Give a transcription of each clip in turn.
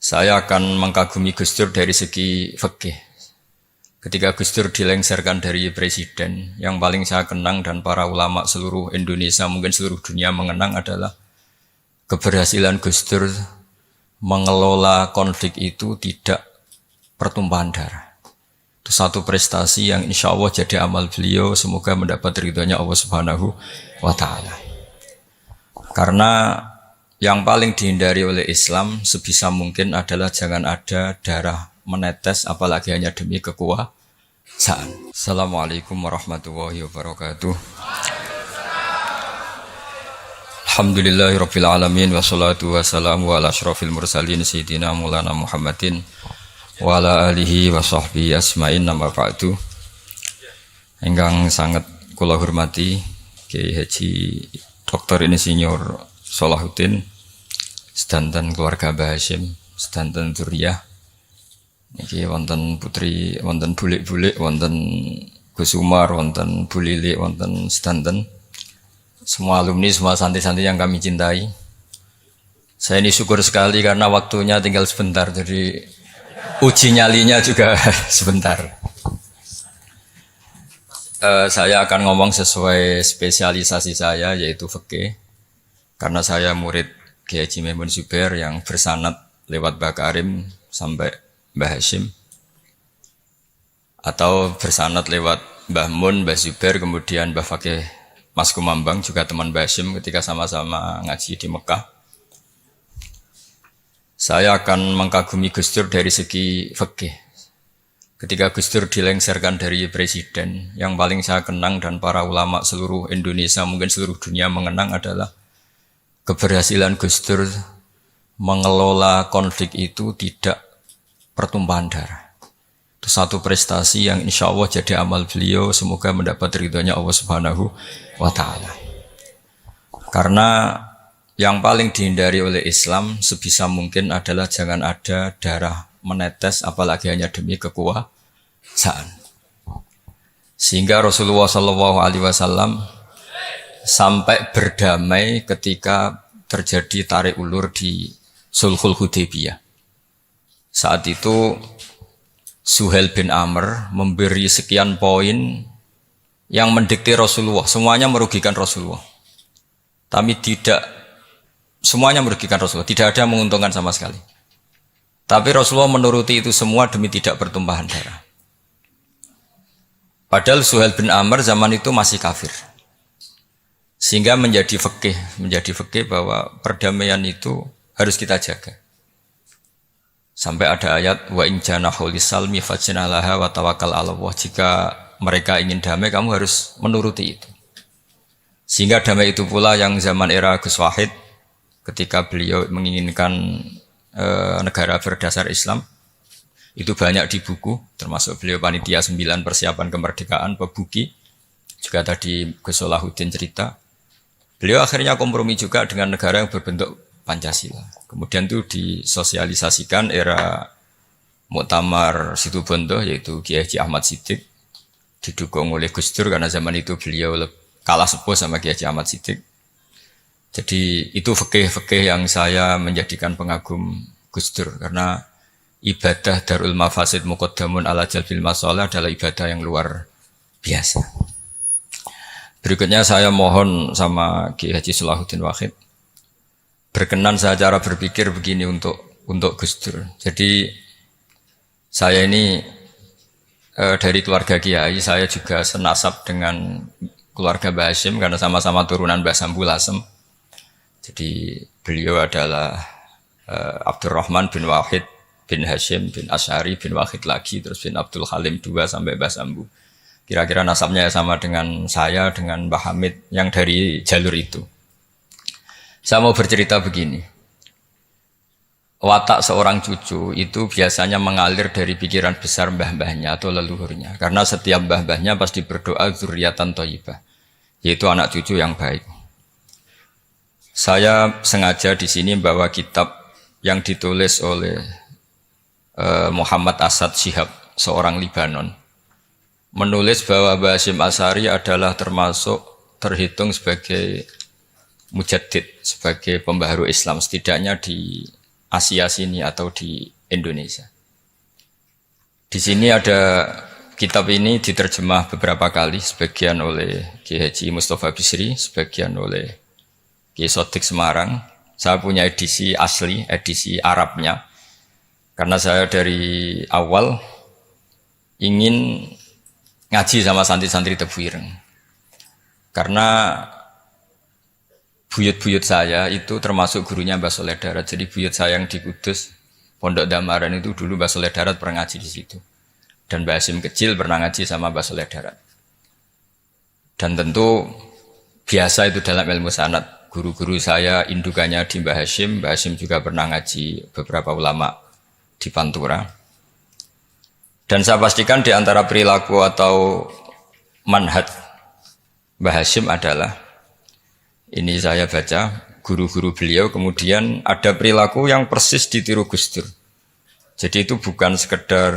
Saya akan mengkagumi Gus Dur dari segi fikih. Ketika Gus Dur dilengsarkan dari presiden, yang paling saya kenang dan para ulama seluruh Indonesia, mungkin seluruh dunia mengenang adalah keberhasilan Gus Dur mengelola konflik itu tidak pertumpahan darah. Itu satu prestasi yang insya Allah jadi amal beliau, semoga mendapat ridhonya Allah Subhanahu wa Ta'ala. Karena yang paling dihindari oleh Islam sebisa mungkin adalah jangan ada darah menetes, apalagi hanya demi kekuasaan. Assalamualaikum warahmatullahi wabarakatuh. Alhamdulillahirabbil alamin wassalatu wassalamu ala asyrofil mursalin sayyidina Maulana Muhammadin wa ala alihi wa sahbihi asma'in nama ba'du. Ingkang sangat kula hormati Kiai Haji Dr. Insinyur Salahuddin, sedanten keluarga Mbah Hasyim, sedanten dzurriyyah. Niki wonten putri, wonten bulik-bulik, wonten Gus Umar, wonten Bu Lili, wonten sedanten semua alumni, semua santri-santri yang kami cintai. Saya ini syukur sekali karena waktunya tinggal sebentar, jadi uji nyalinya juga sebentar. Saya akan ngomong sesuai spesialisasi saya, yaitu fikih. Karena saya murid Kiai Haji Maimun Zubair yang bersanad lewat Mbah Karim sampai Mbah Hasyim, atau bersanad lewat Mbah Mun, Mbah Zubair, kemudian Mbah Fakih Mas Kumambang, juga teman Mbah Hasyim ketika sama-sama ngaji di Mekah. Saya akan mengkagumi Gus Dur dari segi fikih. Ketika Gus Dur dilengsarkan dari presiden, yang paling saya kenang dan para ulama seluruh Indonesia, mungkin seluruh dunia mengenang adalah keberhasilan Gus Dur mengelola konflik itu tidak pertumpahan darah. Itu satu prestasi yang insya Allah jadi amal beliau, semoga mendapat ridhonya Allah Subhanahu wa Ta'ala. Karena yang paling dihindari oleh Islam sebisa mungkin adalah jangan ada darah menetes, apalagi hanya demi kekuasaan. Sehingga Rasulullah SAW sampai berdamai ketika terjadi tarik ulur di Sulhul Hudaybiyah. Saat itu Suhail bin Amr memberi sekian poin yang mendikte Rasulullah, semuanya merugikan Rasulullah. Tapi tidak semuanya merugikan Rasulullah, tidak ada yang menguntungkan sama sekali. Tapi Rasulullah menuruti itu semua demi tidak bertumpahan darah. Padahal Suhail bin Amr zaman itu masih kafir. Sehingga menjadi fikih bahwa perdamaian itu harus kita jaga. Sampai ada ayat wa in janahu lisalmi fajnalaha wa tawakkal 'ala Allah. Jika mereka ingin damai, kamu harus menuruti itu. Sehingga damai itu pula yang zaman era Gus Wahid, ketika beliau menginginkan negara berdasar Islam, itu banyak di buku, termasuk beliau panitia 9 persiapan kemerdekaan, Pebuki, juga tadi Gus Salahuddin cerita. Beliau akhirnya kompromi juga dengan negara yang berbentuk Pancasila. Kemudian itu disosialisasikan era Muktamar Situbondo, yaitu Kiai Haji Ahmad Siddiq, didukung oleh Gus Dur karena zaman itu beliau kalah sepuh sama Kiai Haji Ahmad Siddiq. Jadi itu fikih yang saya menjadikan pengagum Gus Dur, karena ibadah Darul Mafasid Muqaddamun ala Jalbil Masalah adalah ibadah yang luar biasa. Berikutnya saya mohon sama Kiai Haji Salahuddin Wahid berkenan saya cara berpikir begini untuk Gus Dur. Jadi saya ini dari keluarga Kiai, saya juga senasab dengan keluarga Mbah Hasyim karena sama-sama turunan Mbah Sambul Lasem. Jadi beliau adalah Abdurrahman bin Wahid bin Hasyim bin Asy'ari bin Wahid lagi, terus bin Abdul Halim 2 sampai Mbah Sambu. Kira-kira nasabnya sama dengan saya, dengan Mbah Hamid yang dari jalur itu. Saya mau bercerita begini. Watak seorang cucu itu biasanya mengalir dari pikiran besar mbah-mbahnya atau leluhurnya. Karena setiap mbah-mbahnya pasti berdoa dzurriyyatan thayyibah, yaitu anak cucu yang baik. Saya sengaja di sini membawa kitab yang ditulis oleh Muhammad Asad Shihab, seorang Libanon. Menulis bahwa Mbah Hasyim Asy'ari adalah terhitung sebagai mujaddid, sebagai pembaharu Islam, setidaknya di Asia sini atau di Indonesia. Di sini ada kitab ini diterjemah beberapa kali, sebagian oleh Ki Haji Mustafa Bisri, sebagian oleh Ki Sodik Semarang. Saya punya edisi asli, edisi Arabnya. Karena saya dari awal ingin ngaji sama santri-santri Tebu Ireng. Karena buyut-buyut saya itu termasuk gurunya Mbah Soleh Darat. Jadi buyut saya yang di Kudus, Pondok Damaran itu dulu Mbah Soleh Darat pernah ngaji di situ. Dan Mbah Hasyim kecil pernah ngaji sama Mbah Soleh Darat. Dan tentu biasa itu dalam ilmu sanad. Guru-guru saya indukannya di Mbah Hasyim juga pernah ngaji beberapa ulama di Pantura. Dan saya pastikan di antara perilaku atau manhaj Mbah Hasyim adalah, ini saya baca, guru-guru beliau kemudian ada perilaku yang persis ditiru Gus Dur. Jadi itu bukan sekedar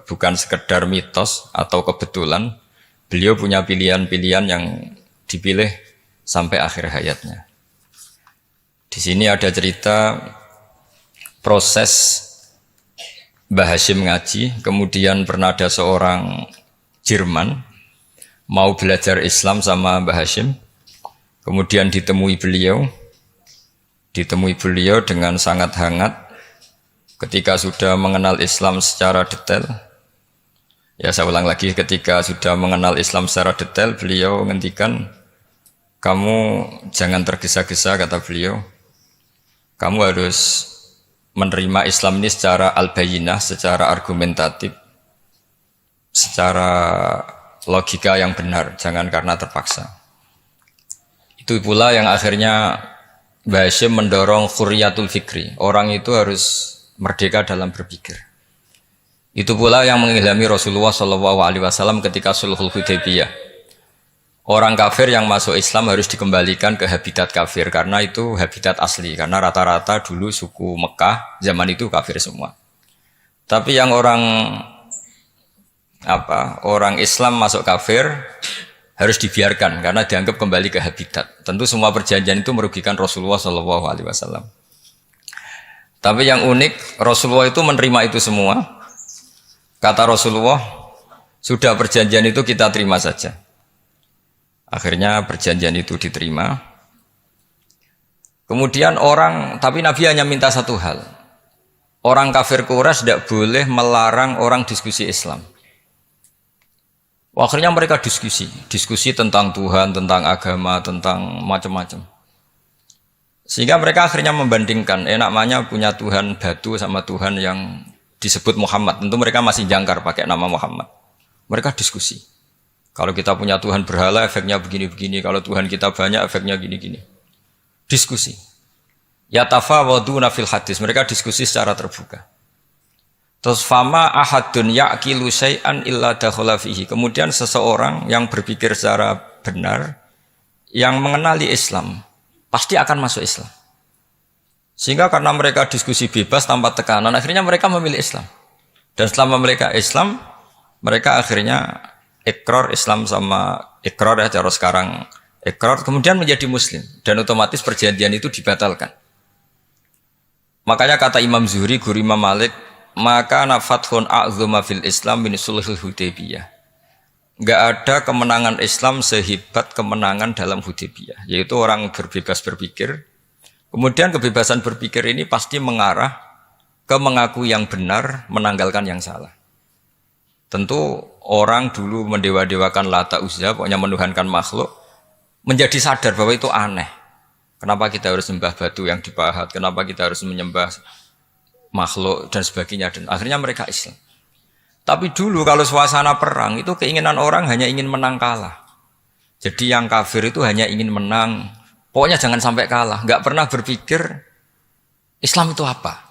bukan sekedar mitos atau kebetulan. Beliau punya pilihan-pilihan yang dipilih sampai akhir hayatnya. Di sini ada cerita proses Mbah Hasyim ngaji, kemudian pernah ada seorang Jerman mau belajar Islam sama Mbah Hasyim, kemudian ditemui beliau dengan sangat hangat. Ketika sudah mengenal Islam secara detail, ya saya ulang lagi, ketika sudah mengenal Islam secara detail, beliau ngendikan, kamu jangan tergesa-gesa, kata beliau. Kamu harus menerima Islam ini secara al-bayyinah, secara argumentatif, secara logika yang benar, jangan karena terpaksa. Itu pula yang akhirnya Mbah Hasyim mendorong khurriyatul fikri. Orang itu harus merdeka dalam berpikir. Itu pula yang mengilhami Rasulullah SAW ketika Sulhul Hudaybiyah. Orang kafir yang masuk Islam harus dikembalikan ke habitat kafir, karena itu habitat asli. Karena rata-rata dulu suku Mekah zaman itu kafir semua. Tapi yang orang Islam masuk kafir harus dibiarkan karena dianggap kembali ke habitat. Tentu semua perjanjian itu merugikan Rasulullah SAW. Tapi yang unik, Rasulullah itu menerima itu semua. Kata Rasulullah, sudah perjanjian itu kita terima saja. Akhirnya perjanjian itu diterima. Kemudian tapi Nabi hanya minta satu hal. Orang kafir Quraisy tidak boleh melarang orang diskusi Islam. Akhirnya mereka diskusi tentang Tuhan, tentang agama, tentang macam-macam. Sehingga mereka akhirnya membandingkan, namanya punya Tuhan batu sama Tuhan yang disebut Muhammad. Tentu mereka masih jangkar pakai nama Muhammad. Mereka diskusi. Kalau kita punya Tuhan berhala, efeknya begini-begini. Kalau Tuhan kita banyak, efeknya gini-gini. Diskusi. Yatafawaduna fil hadis. Mereka diskusi secara terbuka. Terus fama ahadun ya'qilu syai'an illa dakhala fihi. Kemudian seseorang yang berpikir secara benar, yang mengenali Islam, pasti akan masuk Islam. Sehingga karena mereka diskusi bebas tanpa tekanan, akhirnya mereka memilih Islam. Dan selama mereka Islam, mereka akhirnya ikrar Islam sama ikrar, ya cara sekarang ikrar, kemudian menjadi Muslim. Dan otomatis perjanjian itu dibatalkan. Makanya kata Imam Zuhri, guru Imam Malik, maka nafathun a'zuma fil Islam min sulhul Hudaybiyah. Enggak ada kemenangan Islam sehebat kemenangan dalam Hudaybiyah, yaitu orang berbebas berpikir. Kemudian kebebasan berpikir ini pasti mengarah ke mengaku yang benar, menanggalkan yang salah. Tentu orang dulu mendewa-dewakan Lata Uzza, pokoknya menuhankan makhluk, menjadi sadar bahwa itu aneh. Kenapa kita harus menyembah batu yang dipahat? Kenapa kita harus menyembah makhluk dan sebagainya, dan akhirnya mereka Islam. Tapi dulu kalau suasana perang itu keinginan orang hanya ingin menang kalah. Jadi yang kafir itu hanya ingin menang, pokoknya jangan sampai kalah, nggak pernah berpikir Islam itu apa.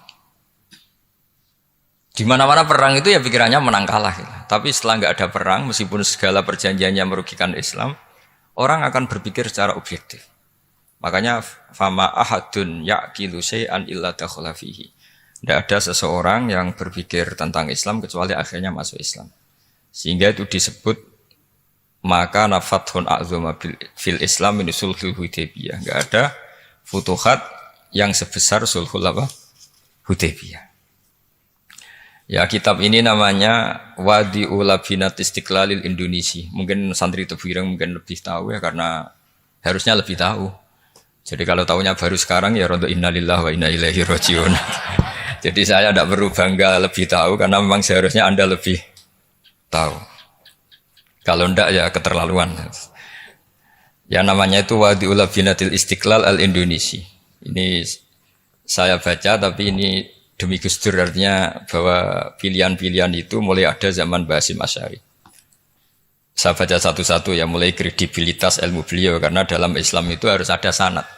Di mana-mana perang itu ya pikirannya menang kalah. Tapi setelah nggak ada perang, meskipun segala perjanjiannya merugikan Islam, orang akan berpikir secara objektif. Makanya fama ahadun ya'qilu syai'an illa dakhala fihi. Tidak ada seseorang yang berpikir tentang Islam kecuali akhirnya masuk Islam. Sehingga itu disebut maka nafathun a'zuma fil Islam min sulhul Hudaybiyah. Enggak ada futuhat yang sebesar sulhul apa? Hudaybiyah. Ya kitab ini namanya Wadi'ul Labinat Istiqlalil Indonesia. Mungkin santri Tebuireng mungkin lebih tahu ya karena harusnya lebih tahu. Jadi kalau tahunya baru sekarang ya rondo innalillahi wa inna ilaihi rajiun. Jadi saya tidak perlu bangga lebih tahu karena memang seharusnya Anda lebih tahu. Kalau tidak ya keterlaluan. Ya namanya itu Wadi'ul Labinatil Istiqlal al-Indonesia. Ini saya baca tapi ini demi Gus Dur artinya bahwa pilihan-pilihan itu mulai ada zaman Mbah Hasyim Asy'ari. Saya baca satu-satu ya mulai kredibilitas ilmu beliau karena dalam Islam itu harus ada sanad.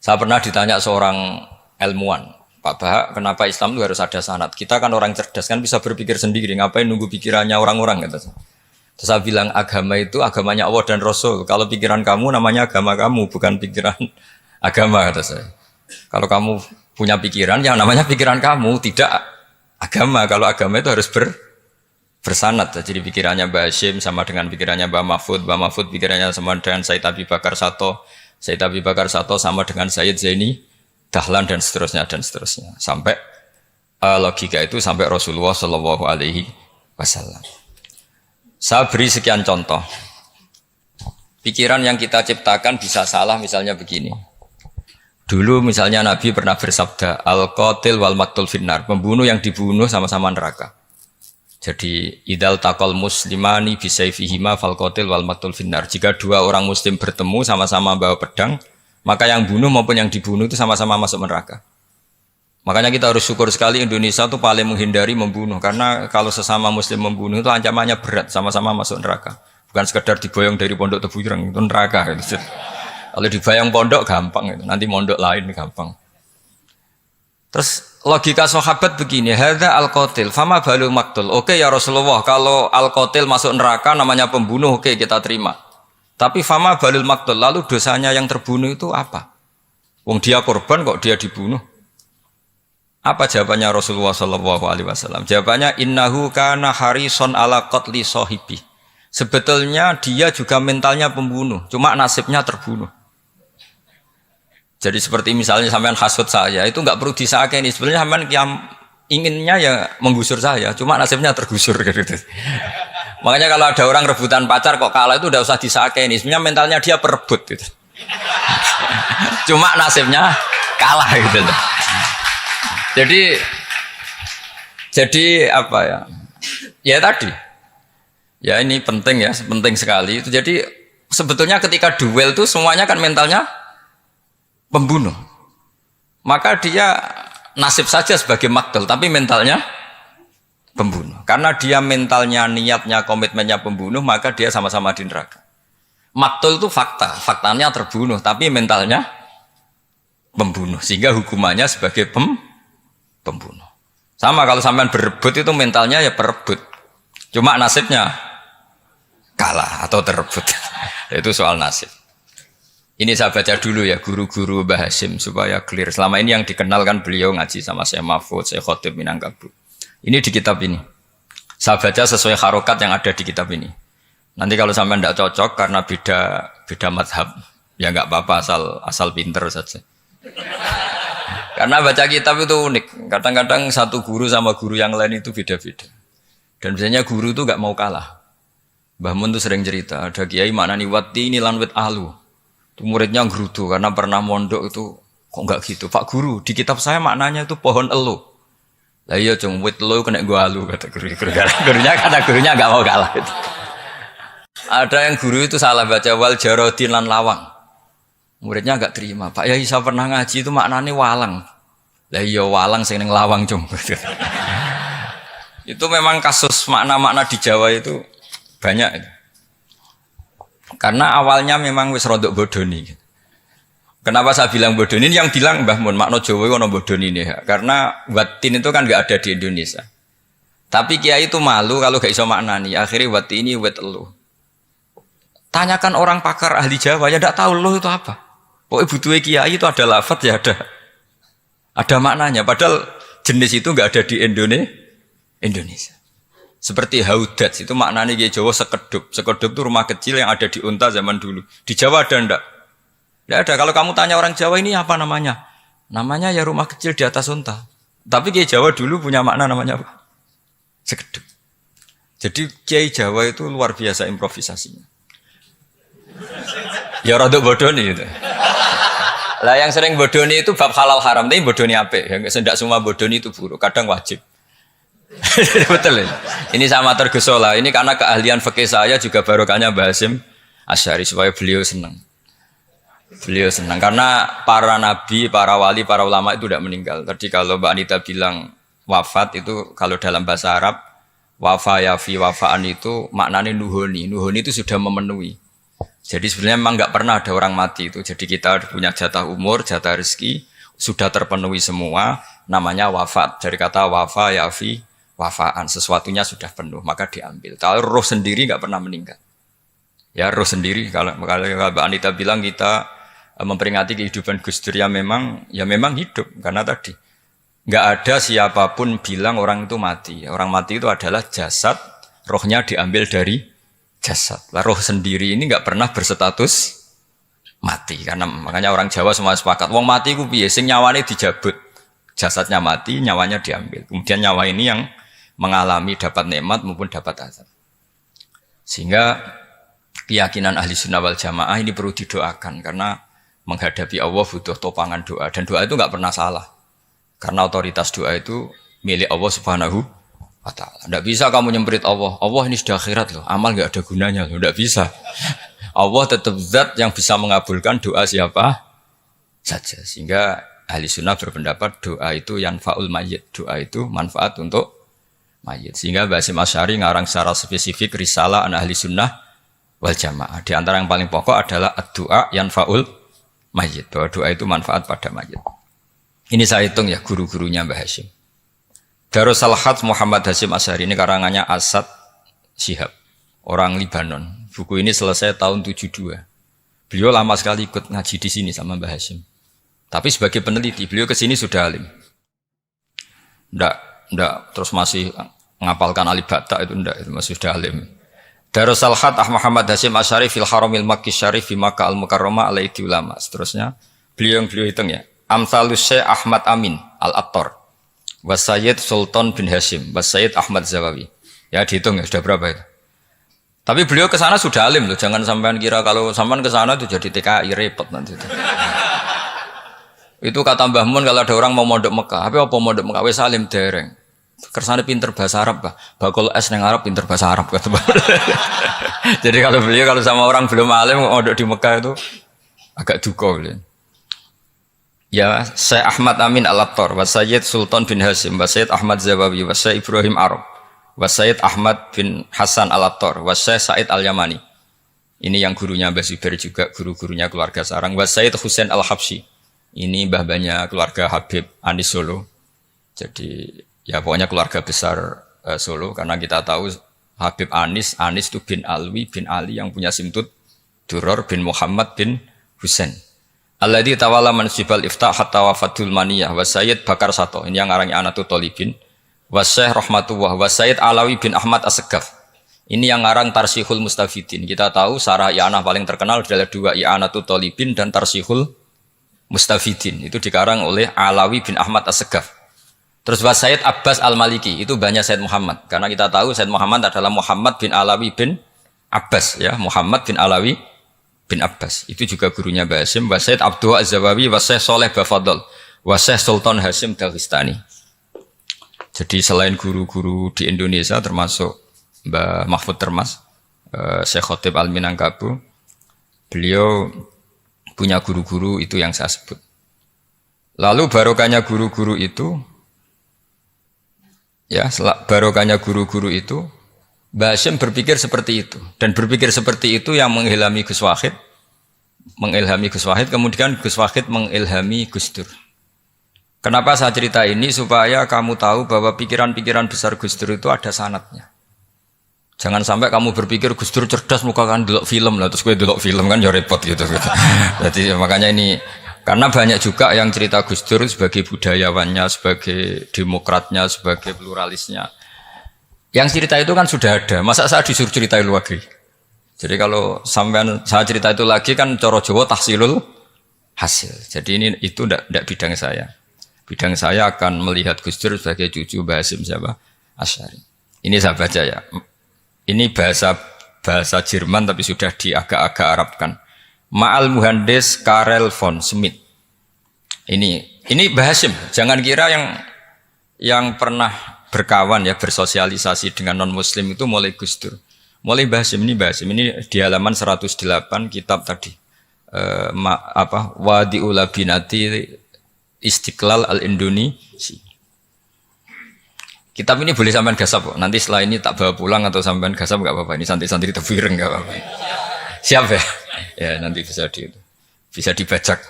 Saya pernah ditanya seorang ilmuwan, Pak Bahak, kenapa Islam itu harus ada sanad? Kita kan orang cerdas kan bisa berpikir sendiri, ngapain nunggu pikirannya orang-orang gitu. Terus saya bilang agama itu agamanya Allah dan Rasul. Kalau pikiran kamu namanya agama kamu, bukan pikiran agama kata saya. Kalau kamu punya pikiran yang namanya pikiran kamu, tidak agama. Kalau agama itu harus bersanad. Jadi pikirannya Mbah Hasyim sama dengan pikirannya Mbah Mahfud pikirannya sama dengan Said Abi Bakar Sato sama dengan Sayyid Zaini Dahlan dan seterusnya sampai logika itu sampai Rasulullah Shallallahu Alaihi Wasallam. Saya beri sekian contoh. Pikiran yang kita ciptakan bisa salah misalnya begini. Dulu misalnya Nabi pernah bersabda, al-qatil wal maktul finnar, pembunuh yang dibunuh sama-sama neraka. Jadi idal taqal muslimani bisayfihima fal qatil wal maktul finnar. Jika dua orang muslim bertemu sama-sama bawa pedang, maka yang bunuh maupun yang dibunuh itu sama-sama masuk neraka. Makanya kita harus syukur sekali Indonesia itu paling menghindari membunuh. Karena kalau sesama muslim membunuh itu ancamannya berat, sama-sama masuk neraka. Bukan sekedar diboyong dari pondok Tebuireng, itu neraka. Gitu. Kalau diboyong pondok gampang, gitu. Nanti mondok lain gampang. Terus logika sahabat begini, hadza al-qatil, fama balu maktul. Oke ya Rasulullah, kalau al-qatil masuk neraka namanya pembunuh, oke kita terima. Tapi fama balul maktul, lalu dosanya yang terbunuh itu apa? Wong dia korban kok dia dibunuh? Apa jawabannya Rasulullah Shallallahu Alaihi Wasallam? Jawabannya innahu kana harison ala qatli sahibi. Sebetulnya dia juga mentalnya pembunuh, cuma nasibnya terbunuh. Jadi seperti misalnya sampean hasut saya, itu nggak perlu disakeni. Sebenarnya sampean yang inginnya ya menggusur saya, cuma nasibnya tergusur gitu. Makanya kalau ada orang rebutan pacar kok kalah itu udah usah disakeni. Sebenarnya mentalnya dia perebut gitu. Cuma nasibnya kalah gitu. Jadi apa ya? Ya tadi. Ya ini penting ya, penting sekali. Itu jadi sebetulnya ketika duel itu semuanya kan mentalnya pembunuh. Maka dia nasib saja sebagai maktul, tapi mentalnya pembunuh. Karena dia mentalnya, niatnya, komitmennya pembunuh, maka dia sama-sama di neraka. Maktul itu fakta, faktanya terbunuh, tapi mentalnya pembunuh. Sehingga hukumannya sebagai pembunuh. Sama kalau sampean berebut itu mentalnya ya perebut. Cuma nasibnya kalah atau terebut. Itu soal nasib. Ini saya baca dulu ya guru-guru Mbah Hasyim supaya clear. Selama ini yang dikenal kan beliau ngaji sama Syekh Mahfud, Syekh Khotib Minangkabau. Ini di kitab ini. Saya baca sesuai harokat yang ada di kitab ini. Nanti kalau sampean tidak cocok karena beda mazhab, ya nggak apa-apa asal pinter saja. Karena baca kitab itu unik. Kadang-kadang satu guru sama guru yang lain itu beda-beda. Dan biasanya guru itu nggak mau kalah. Mbah Mun tuh sering cerita, ada kiai maknani wati ini lan wit alu. Itu muridnya gerutu karena pernah mondok itu kok nggak gitu. Pak guru, di kitab saya maknanya itu pohon elu. Lah iya cung wit elu kena gua alu kata guru. Gurunya nggak mau kalah itu. Ada yang guru itu salah baca wal jarodin lan lawang. Muridnya agak terima. Pak Yai saya pernah ngaji itu maknanya walang. Lah iya walang sing ning lawang cung. Itu memang kasus makna-makna di Jawa itu banyak. Karena awalnya memang wis rodok bodoni. Kenapa saya bilang bodoni? Ini yang bilang Mbah Mun makna Jawa ono bodoni ini. Karena watin itu kan enggak ada di Indonesia. Tapi kiai itu malu kalau gak iso maknani. Akhirnya wati ini wet elu. Tanyakan orang pakar ahli Jawa ya ndak tahu lo itu apa. Pokoknya butuh kiai itu ada lafaz ya ada maknanya. Padahal jenis itu enggak ada di Indonesia. Seperti haudat itu maknanya kiai Jawa sekedup. Sekedup itu rumah kecil yang ada di unta zaman dulu. Di Jawa ada enggak? Enggak ada. Kalau kamu tanya orang Jawa ini apa namanya? Namanya ya rumah kecil di atas unta. Tapi Kiai Jawa dulu punya makna namanya apa? Sekeduk. Jadi Kiai Jawa itu luar biasa improvisasinya. Ya rada bodoni gitu. Lah yang sering bodoni itu bab halal haram, tapi bodoni apik. Yang tidak semua bodoni itu buruk, kadang wajib. Betul. Ini sama tergesola. Ini karena keahlian fikih saya juga barokahnya Mbah Hasyim Asy'ari supaya beliau senang. Beliau senang karena para nabi, para wali, para ulama itu tidak meninggal. Tadi kalau Mbak Anita bilang wafat itu kalau dalam bahasa Arab wafa yafi wafaan itu maknanya nuhoni. Nuhoni itu sudah memenuhi. Jadi sebenarnya memang nggak pernah ada orang mati itu. Jadi kita punya jatah umur, jatah rezeki sudah terpenuhi semua. Namanya wafat. Dari kata wafa yafi wafaan, sesuatunya sudah penuh maka diambil. Kalau roh sendiri nggak pernah meninggal. Ya roh sendiri kalau Mbak Anita bilang kita memperingati kehidupan Gus Dur ya memang hidup karena tadi nggak ada siapapun bilang orang itu mati. Orang mati itu adalah jasad, rohnya diambil dari jasad. Lah roh sendiri ini nggak pernah berstatus mati karena makanya orang Jawa semua sepakat. Wong mati ku piye sing nyawane dijabut. Jasadnya mati, nyawanya diambil. Kemudian nyawa ini yang mengalami dapat nikmat maupun dapat azab. Sehingga keyakinan ahli sunnah wal jamaah ini perlu didoakan karena menghadapi Allah butuh topangan doa dan doa itu nggak pernah salah karena otoritas doa itu milik Allah Subhanahu wa Ta'ala. Nggak bisa kamu nyemprit Allah ini sudah akhirat loh, amal nggak ada gunanya loh, nggak bisa. Allah tetap zat yang bisa mengabulkan doa siapa saja. Sehingga ahli sunnah berpendapat doa itu yanfa'ul mayyit, doa itu manfaat untuk mayit. Sehingga Mbah Hasyim Asy'ari ngarang secara spesifik risalah an ahli sunnah wal jamaah. Di antara yang paling pokok adalah ad-du'a yanfa'ul mayit, bahwa doa itu manfaat pada mayit. Ini saya hitung ya guru-gurunya Mbah Hasyim. Darus Salhat Muhammad Hasyim Asy'ari ini karangannya Asad Syihab, orang Libanon. Buku ini selesai tahun 72. Beliau lama sekali ikut ngaji di sini sama Mbah Hasyim. Tapi sebagai peneliti, beliau ke sini sudah alim. Ndak terus masih ngapalkan alif bata itu ndak, itu masih sudah alim. Darus Salhat Muhammad Hasyim Asy'ari fil Haramil Makki Syarif fi Makkah Al-Mukarramah alaihi ulama. Seterusnya beliau hitung ya. Amsalus Syekh Ahmad Amin Al-Attar wa Sayyid Sultan bin Hasyim wa Sayyid Ahmad Zawawi. Ya dihitung ya sudah berapa itu. Tapi beliau ke sana sudah alim loh. Jangan sampean kira kalau sampean ke sana itu jadi TKI repot nanti itu. Itu kata Mbah Mun kalau ada orang mau mondok Mekah. Apa mondok Mekah wis alim dereng. Kersane pinter bahasa Arab, Pak. Bakul es neng Arab pinter bahasa Arab kata. Jadi kalau sama orang belum alim mondok di Mekah itu agak duka beliau. Ya, Syekh Ahmad Amin Al-Attar, wa Sayyid Sultan bin Hasyim, wa Sayyid Ahmad Zawawi, wa Syekh Ibrahim Arab, wa Sayyid Ahmad bin Hasan Al-Attar, wa Syekh Said Al-Yamani. Ini yang gurunya Mbah Zubair juga guru-gurunya keluarga sarang, wa Sayyid Husain Al-Habsyi. Ini mbah-mbahnya keluarga Habib Anis Solo. Jadi ya pokoknya keluarga besar Solo karena kita tahu Habib Anis itu bin Alwi bin Ali yang punya simtut Duror bin Muhammad bin Husain. Alladzi tawalla mansibal iftah hatta wafatul maniyah wa Sayyid Bakar Sato. Ini yang ngarang Anatu Tolibin. Wa Syekh Rahmatullah wa Sayyid Alawi bin Ahmad As-Segaf. Ini yang ngarang Tarsihul Mustafidin. Kita tahu sarah i'anah paling terkenal adalah dua I'anatu Tolibin dan Tarsihul Mustafidin. Itu dikarang oleh Alawi bin Ahmad As-Segaf. Terus wa Sayyid Abbas Al-Maliki. Itu banyak Sayyid Muhammad. Karena kita tahu Sayyid Muhammad adalah Muhammad bin Alawi bin Abbas. Ya, Muhammad bin Alawi bin Abbas. Itu juga gurunya Mbah Hasyim. Wa Sayyid Abdul Az-Zawawi wa Syekh Soleh Bafadl wa Syekh Sultan Hasyim Daghestani. Jadi selain guru-guru di Indonesia termasuk Mbah Mahfud Termas, Syekh Khotib Al-Minangkabau, beliau punya guru-guru itu yang saya sebut. Lalu barokahnya guru-guru itu, ya barokahnya guru-guru itu, Mbah Hasyim berpikir seperti itu. Dan berpikir seperti itu yang mengilhami Gus Wahid, kemudian Gus Wahid mengilhami Gus Dur. Kenapa saya cerita ini? Supaya kamu tahu bahwa pikiran-pikiran besar Gus Dur itu ada sanadnya. Jangan sampai kamu berpikir Gus Dur cerdas muka kan delok film lah, terus gue delok film kan ya repot gitu. Jadi makanya ini, karena banyak juga yang cerita Gus Dur sebagai budayawannya, sebagai demokratnya, sebagai pluralisnya. Yang cerita itu kan sudah ada, masa saya disuruh ceritain lagi? Jadi kalau sampean saya cerita itu lagi kan coro Jawa tahsilul hasil. Jadi itu tidak bidang saya. Bidang saya akan melihat Gus Dur sebagai cucu Mbah Hasyim siapa? Asy'ari. Ini saya baca ya. Ini bahasa Jerman tapi sudah diagak-agak Arabkan. Ma'al Muhandis Karel von Schmidt. Ini Mbah Hasyim. Jangan kira yang pernah berkawan ya bersosialisasi dengan non muslim itu mulai Gus Dur. Mulai Mbah Hasyim ini di halaman 108 kitab tadi. Wadi'ul Labinati Istiqlal al-Indonesia. Kitab ini boleh sampean gasap kok. Nanti setelah ini tak bawa pulang atau sampean gasap enggak apa-apa. Ini santri-santri tafsir enggak apa-apa. Siap ya? Ya nanti bisa dibajak.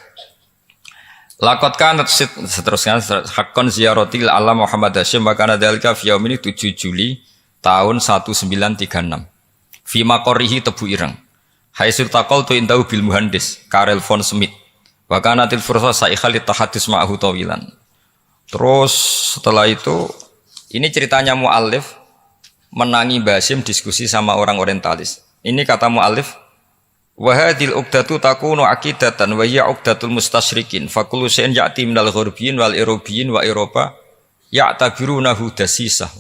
Lakot kan seterusnya hakon ziyaratil alam Muhammad Hasyim wa kana dzalika fi yaumini 7 Juli tahun 1936. Fi maqorihi Tebu Ireng. Haitsu taqaltu indahu bil muhandis Karel von Schmidt. Wa kanatil fursa saikhal tahadus ma'ahu tawilan. Terus setelah itu ini ceritanya muallif menangi Mbah Hasyim diskusi sama orang orientalis. Ini kata muallif wa hadhil uqdatu takunu aqidatan wa hiya uqdatul mustasyrikin fa kullu shay'in ya'ti minal ghurbiyin wal irobiyyin wa Eropa ya'tabirunahu dasisah.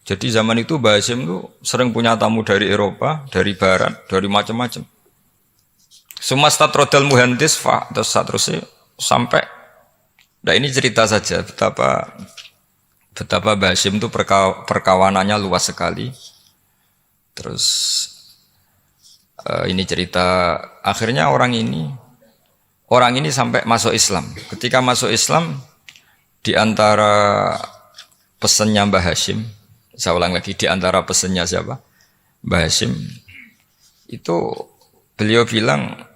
Jadi zaman itu Mbah Hasyim itu sering punya tamu dari Eropa, dari Barat, dari macam-macam. Sumastatrodal muhandis terus seterusnya sampai. Nah ini cerita saja betapa Mbah Hasyim itu perkawanannya luas sekali. Terus ini cerita akhirnya orang ini sampai masuk Islam. Ketika masuk Islam di antara pesannya Mbah Hasyim, saya ulang lagi di antara pesannya siapa? Mbah Hasyim itu beliau bilang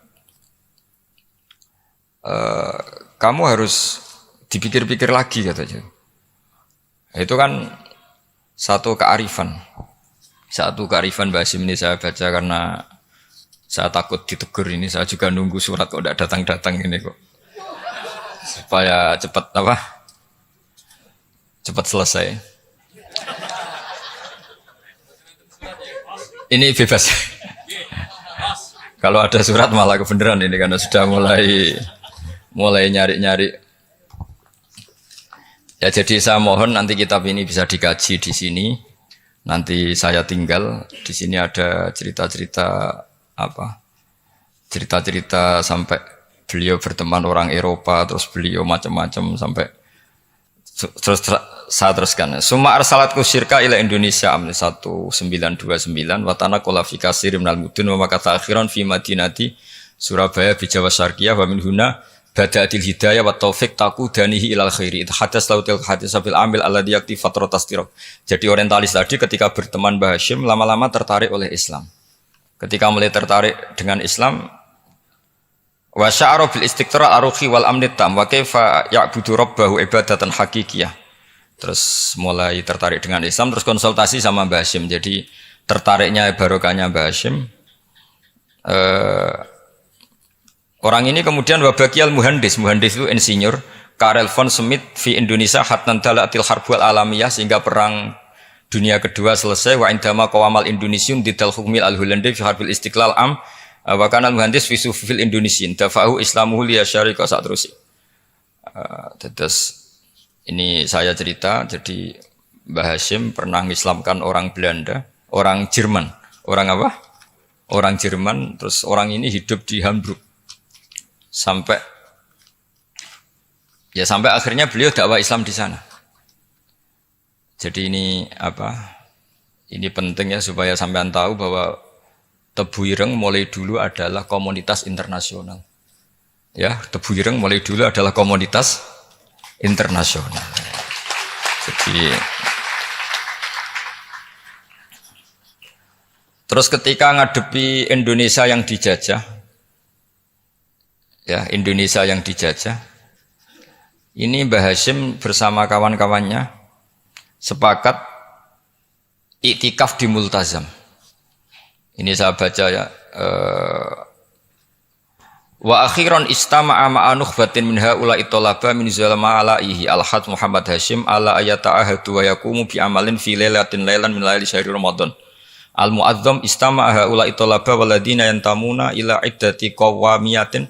kamu harus dipikir-pikir lagi katanya. Itu kan satu kearifan Mbah Hasyim ini saya baca karena saya takut ditegur ini. Saya juga nunggu surat kok tidak datang-datang ini kok. Supaya cepat selesai. Ini bebas. Kalau ada surat malah kebenaran ini karena sudah mulai nyari-nyari. Ya jadi saya mohon nanti kitab ini bisa dikaji di sini. Nanti saya tinggal di sini ada cerita-cerita sampai beliau berteman orang Eropa, terus beliau macam-macam sampai terus saya teruskan. Summa arsalatku syirka ila Indonesia amni 1929 watana qala fi kasir minal mudun wa makata akhiran fi madinati Surabaya bi Jawa Syarqiyah wa min huna bada'atil hidayah wa taufik taqudanihi ilal khairi. Hadas lautil hadis bil amil alladhi yakti fatratas tirab. Jadi orientalis tadi ketika berteman Mbah Hasyim lama-lama tertarik oleh Islam. Ketika mulai tertarik dengan Islam wa sya'ara bil istiqrar aruhi wal amni tam wa kaifa ya'budu rabbahu ibadatan haqiqiyah. Terus mulai tertarik dengan Islam terus konsultasi sama Mbah Hasyim. Jadi tertariknya barokahnya Mbah Hasyim orang ini kemudian wabakiyal muhandis itu insinyur Karel von Schmidt fi Indonesia hatnan dalatil harbul alamiyah sehingga perang dunia kedua selesai wa indama qawamal Indonesium didal hukmil al-Hulandi fi harbil istiqlal am wa kana muhandis fi sufil Indonesian dafahu islamuhu li syarika sak terus. Terus ini saya cerita jadi Mbah Hasyim pernah mengislamkan orang Belanda, orang Jerman. Orang apa? Orang Jerman, terus orang ini hidup di Hamburg. Sampai akhirnya beliau dakwah Islam di sana. Jadi ini ini penting ya supaya sampean tahu bahwa Tebu Ireng mulai dulu adalah komunitas internasional. Ya, Tebu Ireng mulai dulu adalah komunitas internasional. Jadi terus ketika ngadepi Indonesia yang dijajah, ya Indonesia yang dijajah, ini Mbah Hasyim bersama kawan-kawannya sepakat iktikaf di Multazam. Ini saya baca ya. Wa akhiran istama'a ma'a nukhbatin min haula'i talaba min zalama alaihi al-had Muhammad Hasyim ala ayata'ahadu wa yaqumu bi amalin fi lailatin lailan min laili syahri Ramadan. Al-mu'azzam istama'a haula'i talaba waladina yantamuna ila iddati qawamiyatin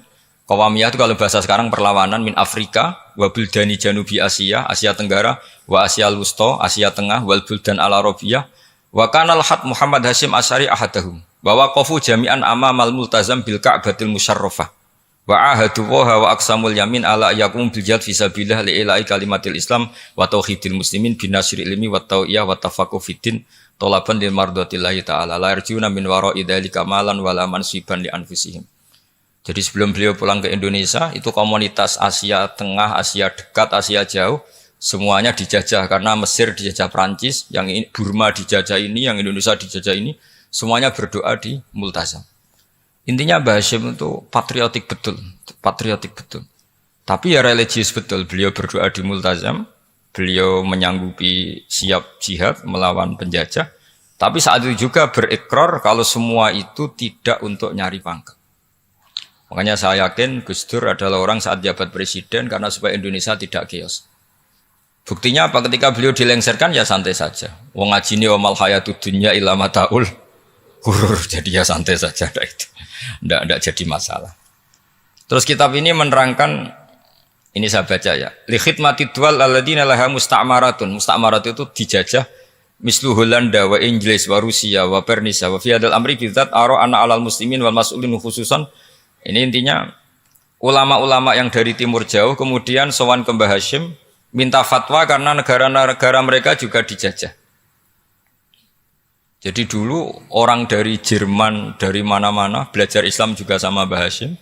Qawamiyah itu kalau bahasa sekarang perlawanan min Afrika wa buldani janubi Asia, Asia Tenggara, wa Asia Wusta, Asia Tengah, wal buldan al Arabiyah, wa kana al-had Muhammad Hasyim Asy'ari ahadahum. Wa waqafu jami'an amamal multazam bil Ka'batil musyarrafah. Wa ahadu wa aqsamul yamin ala yakum bil jihad fi sabilillah li ilahi kalimatil Islam wa tauhidil muslimin binasril ilmi wa tau'iyah wa tafaqquh fiddin talaban lil mardatillahi ta'ala la yarjuna min wara'i dzalika malan wala mansiban li anfusihim. Jadi sebelum beliau pulang ke Indonesia, itu komunitas Asia Tengah, Asia Dekat, Asia Jauh, semuanya dijajah. Karena Mesir dijajah Prancis, yang Burma dijajah ini, yang Indonesia dijajah ini, semuanya berdoa di Multazam. Intinya Mbah Hasyim itu patriotik betul. Tapi ya religius betul. Beliau berdoa di Multazam, beliau menyanggupi siap jihad melawan penjajah. Tapi saat itu juga berikrar kalau semua itu tidak untuk nyari pangkat. Makanya saya yakin Gus Dur adalah orang saat jabat presiden karena supaya Indonesia tidak chaos. Buktinya apa? Ketika beliau dilengsarkan ya santai saja. Wong ngajine wa mal hayatud dunya illa mataul ghurur. Jadi ya santai saja itu. Enggak jadi masalah. Terus kitab ini menerangkan, ini saya baca ya. Li khidmatid duwal alladziina laha musta'maratun. Musta'marat itu dijajah mislu Holanda wa Inggris wa Rusia wa Persia wa fi hadzal amri bidzat ara ana 'alal muslimin wal mas'ulin khususan. Ini intinya ulama-ulama yang dari timur jauh kemudian sowan ke Mbah Hasyim minta fatwa karena negara-negara mereka juga dijajah. Jadi dulu orang dari Jerman, dari mana-mana belajar Islam juga sama Mbah Hasyim.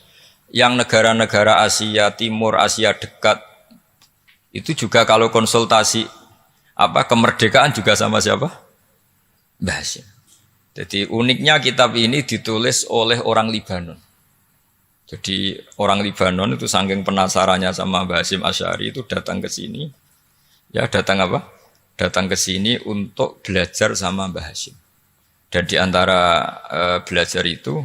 Yang negara-negara Asia Timur, Asia Dekat itu juga kalau konsultasi kemerdekaan juga sama siapa? Mbah Hasyim. Jadi uniknya kitab ini ditulis oleh orang Libanon. Jadi orang Libanon itu saking penasarannya sama Mbah Hasyim Asy'ari itu datang ke sini. Ya datang ke sini untuk belajar sama Mbah Hasyim. Dan di antara belajar itu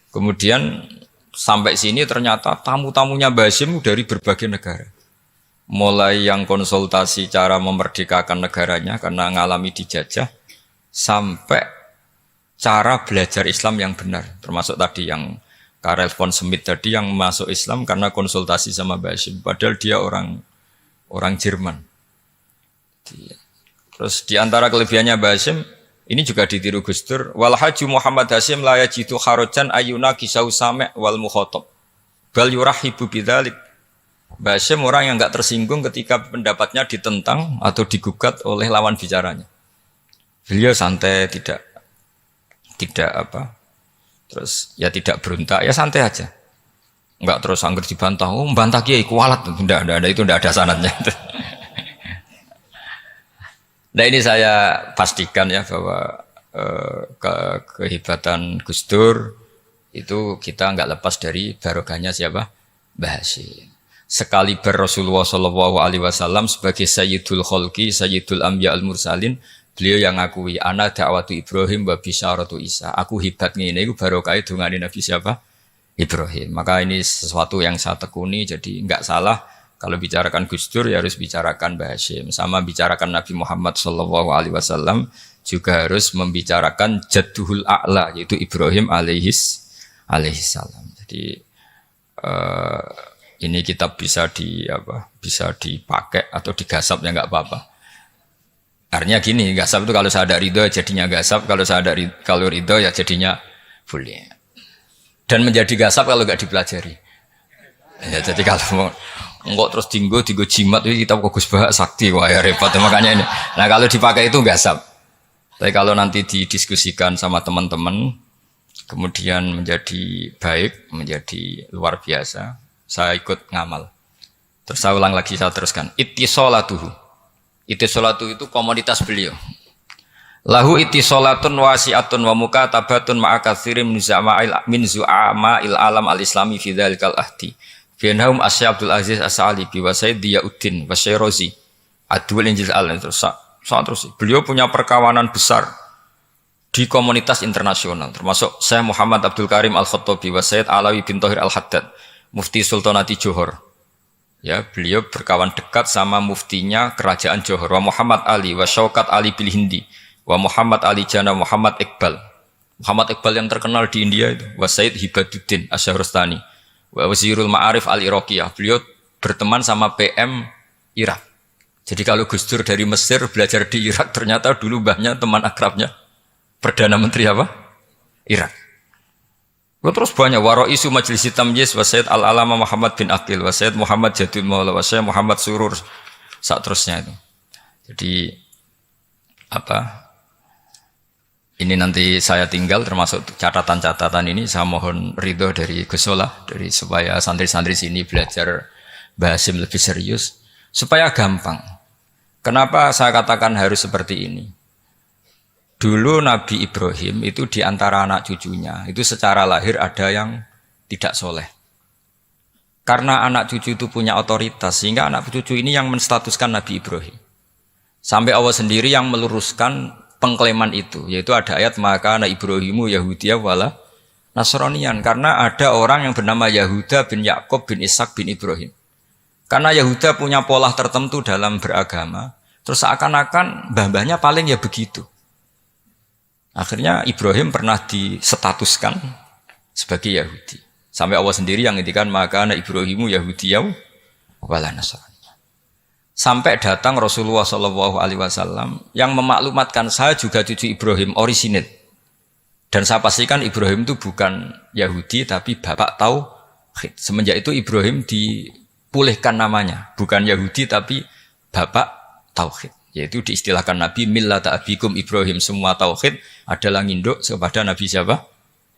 kemudian sampai sini ternyata tamu-tamunya Mbah Hasyim dari berbagai negara. Mulai yang konsultasi cara memerdekakan negaranya karena ngalami dijajah sampai cara belajar Islam yang benar, termasuk tadi yang Karel von Schmidt tadi yang masuk Islam karena konsultasi sama Mbah Hasyim, padahal dia orang Jerman. Terus di antara kelebihannya Mbah Hasyim ini juga ditiru Gus Dur. Wal haju Muhammad Hasyim la yajidu kharajan ayuna kisau sami' wal mukhatab. Bal yurahibu bidzalik. Mbah Hasyim orang yang enggak tersinggung ketika pendapatnya ditentang atau digugat oleh lawan bicaranya. Beliau santai, tidak terus ya tidak berontak, ya santai aja. Enggak terus angger dibantah, membantah kiai kualat, enggak itu enggak ada sanadnya. Nah ini saya pastikan ya bahwa kehebatan Gus Dur itu kita enggak lepas dari barokahnya siapa? Mbah Hasyim. Sekali Rasulullah Shallallahu Alaihi Wasallam sebagai Sayyidul Khalqi, Sayyidul Anbiya al Mursalin, beliau yang ngakui ana da'watu Ibrahim wa bisyaratu Isa. Aku hebat ngene iku barokah dungane Nabi siapa? Ibrahim. Maka ini sesuatu yang saya tekuni, jadi enggak salah kalau bicarakan Gus Dur ya harus bicarakan Mbah Hasyim. Sama bicarakan Nabi Muhammad sallallahu alaihi wasallam juga harus membicarakan Jadduhul A'la yaitu Ibrahim alaihi salam. Jadi ini kitab bisa dipakai atau digasap ya enggak apa-apa. Artinya gini, gasap itu kalau saya ada ridho jadinya gasap, kalau ridho ya jadinya boleh. Dan menjadi gasap kalau nggak dipelajari. Ya jadi kalau enggak terus tinggo jimat itu kita fokus bahas sakti, wah ya repot makanya ini. Nah kalau dipakai itu gasap. Tapi kalau nanti didiskusikan sama teman-teman, kemudian menjadi baik, menjadi luar biasa, saya ikut ngamal. Terus saya ulang lagi, saya teruskan. Ittisolatuhu. Ittisolatu itu komoditas beliau. Lahu ittisolatun wasi'atun wa mukatabatun ma'a katsirin min zu'ama'il alam al-islami fi dzalikal ahdi. Bianhum Asy Abdul Aziz As-Sa'alibi wa Sayyid Diyauddin wa Syairozi Adwul Injil terus. Beliau punya perkawanan besar di komunitas internasional termasuk Syekh Muhammad Abdul Karim Al-Khattabi wa Sayyid Alawi bin Thahir Al-Haddad Mufti Sultanati Johor. Ya, beliau berkawan dekat sama muftinya kerajaan Johor wa Muhammad Ali wa Syaukat Ali bil Hindi wa Muhammad Ali Jana Muhammad Iqbal. Muhammad Iqbal yang terkenal di India itu wa Sayyid Hibaduddin Asy-Syahrastani Wa Wazirul Ma'arif Al-Iraqiyah. Beliau berteman sama PM Irak. Jadi kalau Gus Dur dari Mesir belajar di Irak, ternyata dulu mbahnya teman akrabnya Perdana Menteri apa? Irak. Terus banyak Waro'isu Majlis Tamyiz wa Sayyid Al-Alama Muhammad bin Aqil wa Sayyid Muhammad Jadul Maula wa Sayyid Muhammad Surur saat terusnya itu. Jadi apa? Ini nanti saya tinggal termasuk catatan-catatan ini saya mohon ridho dari Gus Solah dari supaya santri-santri sini belajar Bahasim lebih serius supaya gampang. Kenapa saya katakan harus seperti ini? Dulu Nabi Ibrahim itu di antara anak cucunya, itu secara lahir ada yang tidak soleh. Karena anak cucu itu punya otoritas, sehingga anak cucu ini yang menstatuskan Nabi Ibrahim. Sampai Allah sendiri yang meluruskan pengklaiman itu, yaitu ada ayat, maka anak Ibrahimu Yahudiyah wala Nasranian. Karena ada orang yang bernama Yahuda bin Yakub bin Ishak bin Ibrahim. Karena Yahuda punya pola tertentu dalam beragama, terus seakan-akan mbah-mbahnya paling ya begitu. Akhirnya Ibrahim pernah disetatuskan sebagai Yahudi. Sampai Allah sendiri yang ngintikan maka anak Ibrahimu Yahudiyah wala Nasrani. Sampai datang Rasulullah SAW yang memaklumatkan saya juga cucu Ibrahim orisinil. Dan saya pastikan Ibrahim itu bukan Yahudi tapi bapak tauhid. Semenjak itu Ibrahim dipulihkan namanya, bukan Yahudi tapi bapak tauhid. Yaitu diistilahkan Nabi millata abikum Ibrahim, semua tauhid adalah nginduk kepada Nabi siapa?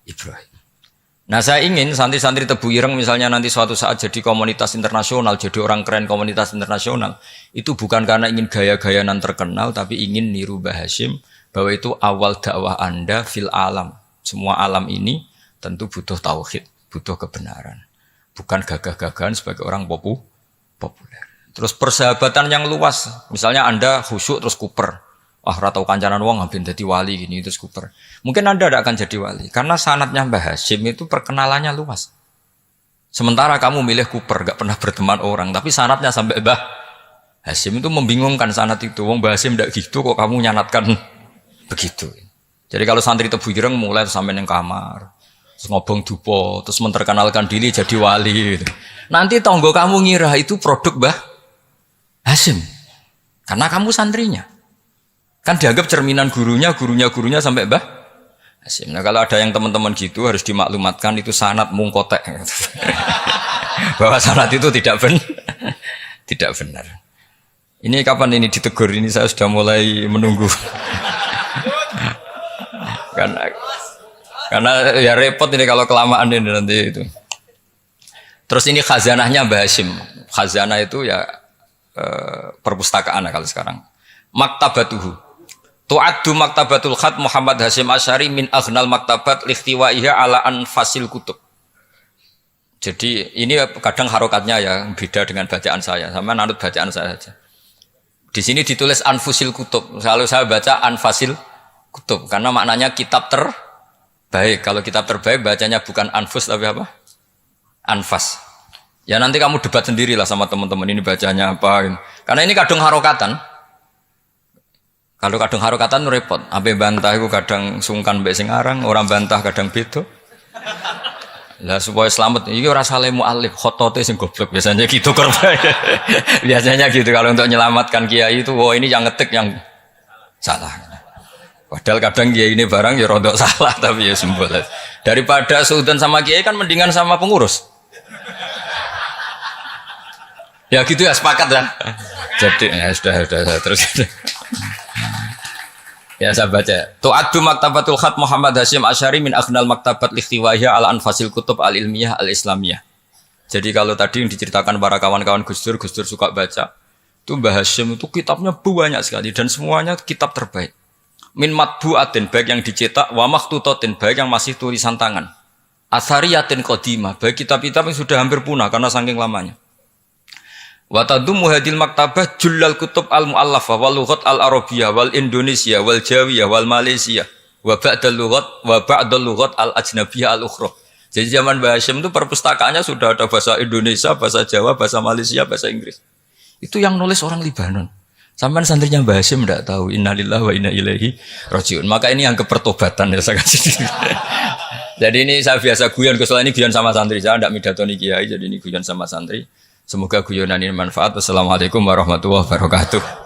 Ibrahim. Nah saya ingin santri-santri Tebu Ireng misalnya nanti suatu saat jadi komunitas internasional, jadi orang keren komunitas internasional, itu bukan karena ingin gaya-gayanan terkenal, tapi ingin niru Mbah Hasyim bahwa itu awal dakwah Anda fil alam. Semua alam ini tentu butuh tauhid, butuh kebenaran. Bukan gagah-gagahan sebagai orang populer. Terus persahabatan yang luas, misalnya Anda khusyuk terus kuper. Wah, ratau kancanan wong hampir jadi wali gini terus kuper. Mungkin Anda tidak akan jadi wali karena sanadnya Mbah Hasyim itu perkenalannya luas. Sementara kamu milih kuper, gak pernah berteman orang, tapi sanadnya sampai Mbah Hasyim itu membingungkan sanad itu. Wong Mbah Hasyim tidak gitu kok kamu nyanatkan begitu. Jadi kalau santri Tebu Ireng mulai sampai neng kamar, terus ngobong dupo, terus menterkenalkan diri jadi wali. Gitu. Nanti tonggo kamu ngira itu produk Mbah Hasyim, karena kamu santrinya. Kan dianggap cerminan gurunya sampai Mbah Hasyim. Nah kalau ada yang teman-teman gitu harus dimaklumatkan itu sanad mungkotek. Bahwa sanad itu tidak benar. Ini kapan ini ditegur? Ini saya sudah mulai menunggu. karena ya repot ini kalau kelamaan ini nanti itu. Terus ini khazanahnya Mbah Hasyim. Khazanah itu ya perpustakaan kalau sekarang. Maktabatuhu. Tu'addu maktabatul khat Muhammad Hasyim Asy'ari min aghnal maktabat likhtiwaiha ala anfasil kutub. Jadi ini kadang harokatnya ya beda dengan bacaan saya. Sama nanut bacaan saya saja. Di sini ditulis anfusil kutub. Selalu saya baca anfasil kutub karena maknanya kitab terbaik. Kalau kitab terbaik bacanya bukan anfus tapi apa? Anfas. Ya nanti kamu debat sendirilah sama teman-teman ini bacanya apa. Karena ini kadang harokatan. Kalau kadang harokatan repot. Ape bantah itu kadang sungkan mbek sing aran, orang bantah kadang beda. Lah supaya selamat iki ora saleh mualif, khotote sing goblok biasanya gitu korban. Biasanya gitu kalau untuk menyelamatkan kiai itu oh ini yang ngetik yang salah. Padahal kadang kiai ini barang ya rodok salah tapi ya sembol. Daripada suudzon sama kiai kan mendingan sama pengurus. Ya gitu ya sepakat ya. Jadi ya sudah terus. Ya saya baca. Tu'addu maktabatul khat Muhammad Hasyim Asy'ari min aghnal maktabat likhtiwaiha ala anfasil kutub al-ilmiyah al-islamiyah. Jadi kalau tadi yang diceritakan para kawan-kawan Gus Dur suka baca. Itu Mbah Hasyim itu kitabnya banyak sekali dan semuanya kitab terbaik. Min matbu'atin baik yang dicetak wa makhtutatin baik yang masih tulisan tangan. Athariyatin qadimah baik kitab-kitab yang sudah hampir punah karena saking lamanya. Wa tadummu hadil maktabah jullal kutub al-mu'allafah wal lughat al-arabiyyah wal indonesia wal jawiyah wal malaysia wa ba'dal lughat al-ajnabiyyah al-ukhra. Jadi zaman Mbah Hasyim itu perpustakaannya sudah ada bahasa Indonesia, bahasa Jawa, bahasa Malaysia, bahasa Inggris. Itu yang nulis orang Libanon. Sampai santrinya Mbah Hasyim tidak tahu innalillahi wa inna ilaihi rajiun. Maka ini yang kepertobatan ya saya kasih. Jadi ini saya biasa guyon, soalnya ini guyon sama santri, saya tidak midatoni kiai, jadi ini guyon sama santri. Semoga guyonan ini manfaat. Wassalamualaikum warahmatullahi wabarakatuh.